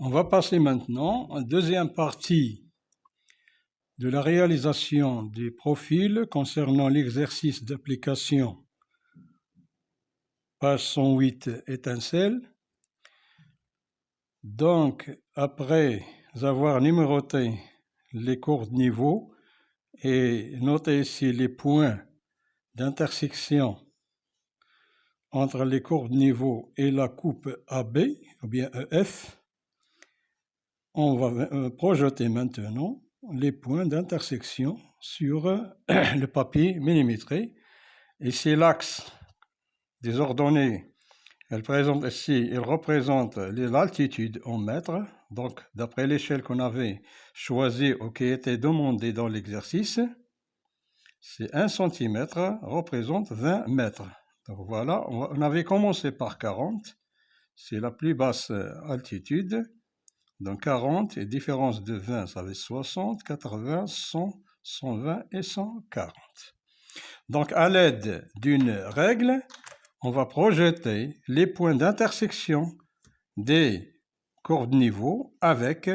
On va passer maintenant en deuxième partie de la réalisation des profils concernant l'exercice d'application page 108 étincelle. Donc, après avoir numéroté les courbes de niveau et noté ici les points d'intersection entre les courbes de niveau et la coupe AB, ou bien EF, on va projeter maintenant les points d'intersection sur le papier millimétré. Et c'est l'axe des ordonnées. Elle représente l'altitude en mètres. Donc, d'après l'échelle qu'on avait choisie ou qui était demandée dans l'exercice, c'est 1 cm représente 20 mètres. Donc voilà, on avait commencé par 40. C'est la plus basse altitude. Donc 40 et différence de 20, ça fait 60, 80, 100, 120 et 140. Donc à l'aide d'une règle, on va projeter les points d'intersection des courbes de niveau avec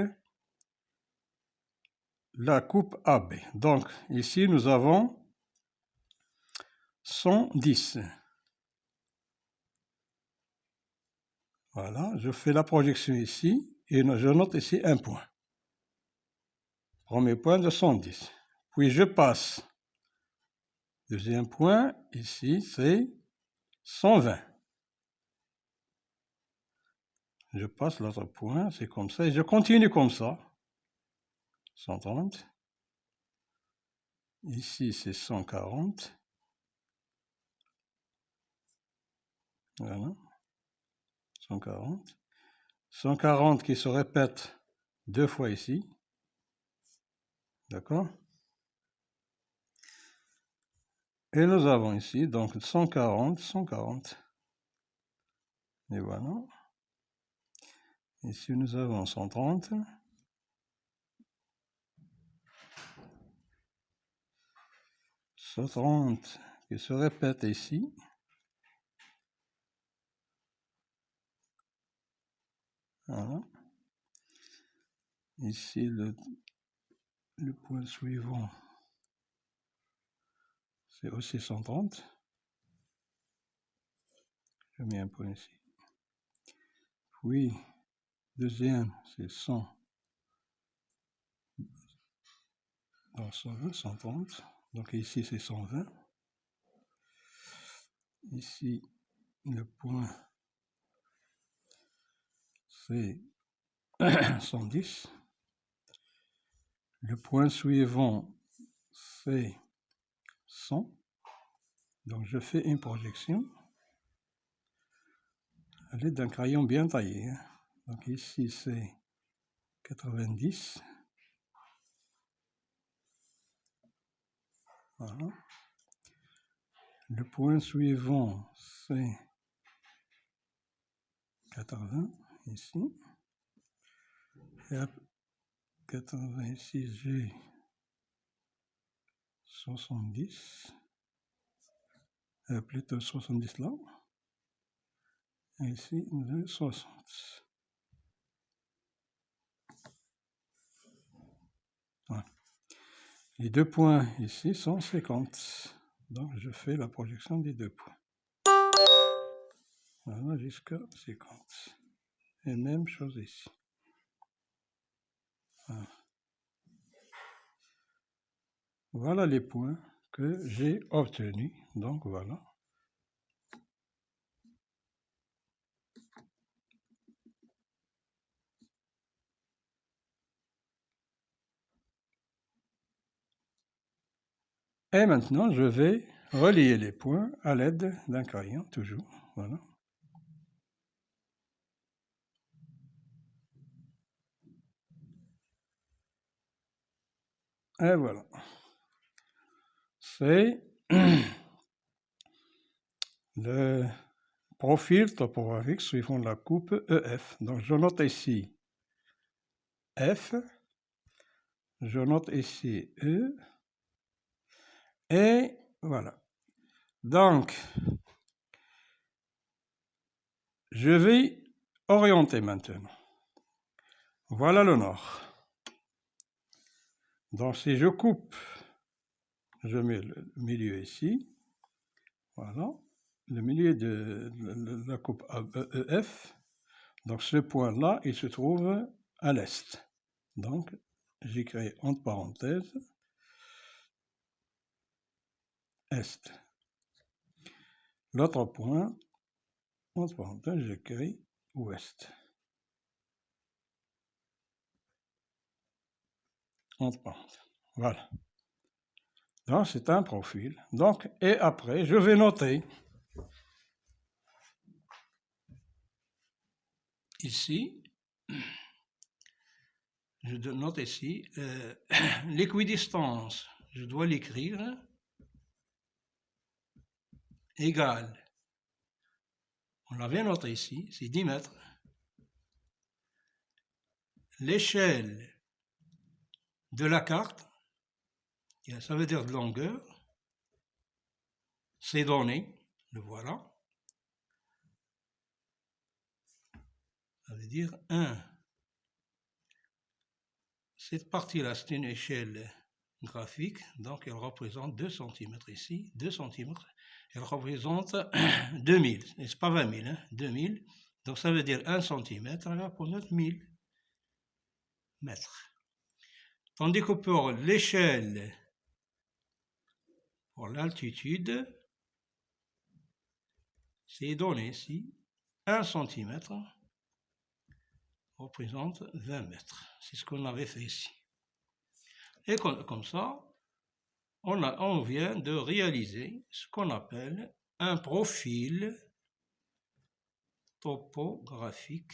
la coupe AB. Donc ici nous avons 110. Voilà, je fais la projection ici et je note ici un point. Premier point de 110. Puis je passe. Deuxième point, ici, c'est 120. Je passe l'autre point, c'est comme ça, et je continue comme ça. 130. Ici, c'est 140. Voilà. 140. 140 qui se répète deux fois ici. D'accord? Et nous avons ici, donc 140, 140. Et voilà. Ici, nous avons 130. 130 qui se répète ici. Voilà. Ici, le point suivant, c'est aussi 130. Je mets un point ici. Puis, deuxième, c'est 100. Donc 120, 130. Donc ici, c'est 120. Ici, le point, c'est 110. Le point suivant, c'est 100. Donc je fais une projection à l'aide d'un crayon bien taillé. Donc ici, c'est 90. Voilà. Le point suivant, c'est 80, ici. Et à 80, ici, j'ai 70. Plutôt 70 là. Et ici, nous avons 60. Voilà. Les deux points ici sont 50. Donc, je fais la projection des deux points. Voilà, jusqu'à 50. Et même chose ici. Voilà. Voilà les points que j'ai obtenus. Donc, voilà. Et maintenant, je vais relier les points à l'aide d'un crayon, toujours. Voilà. Et voilà. C'est le profil topographique suivant la coupe EF. Donc, je note ici F. Je note ici E. Et voilà. Donc, je vais orienter maintenant. Voilà le nord. Donc si je coupe, je mets le milieu ici, voilà, le milieu de la coupe EF. Donc ce point-là, il se trouve à l'est. Donc j'écris entre parenthèses est. L'autre point, entre parenthèses, j'écris ouest. Entre parenthèses. Voilà. Donc c'est un profil. Donc, et après, je vais noter ici, je note ici, l'équidistance, je dois l'écrire, égale, on l'avait noté ici, c'est 10 mètres. L'échelle de la carte, ça veut dire de longueur, c'est donné, le voilà. Ça veut dire 1. Cette partie-là, c'est une échelle graphique, donc elle représente 2 cm ici, 2 cm. Elle représente 2000, c'est pas 20 000, hein, 2000. Donc ça veut dire 1 cm, elle représente 1000 mètres. Tandis que pour l'échelle, pour l'altitude, c'est donné ici, 1 cm représente 20 mètres. C'est ce qu'on avait fait ici. Et comme ça, on vient de réaliser ce qu'on appelle un profil topographique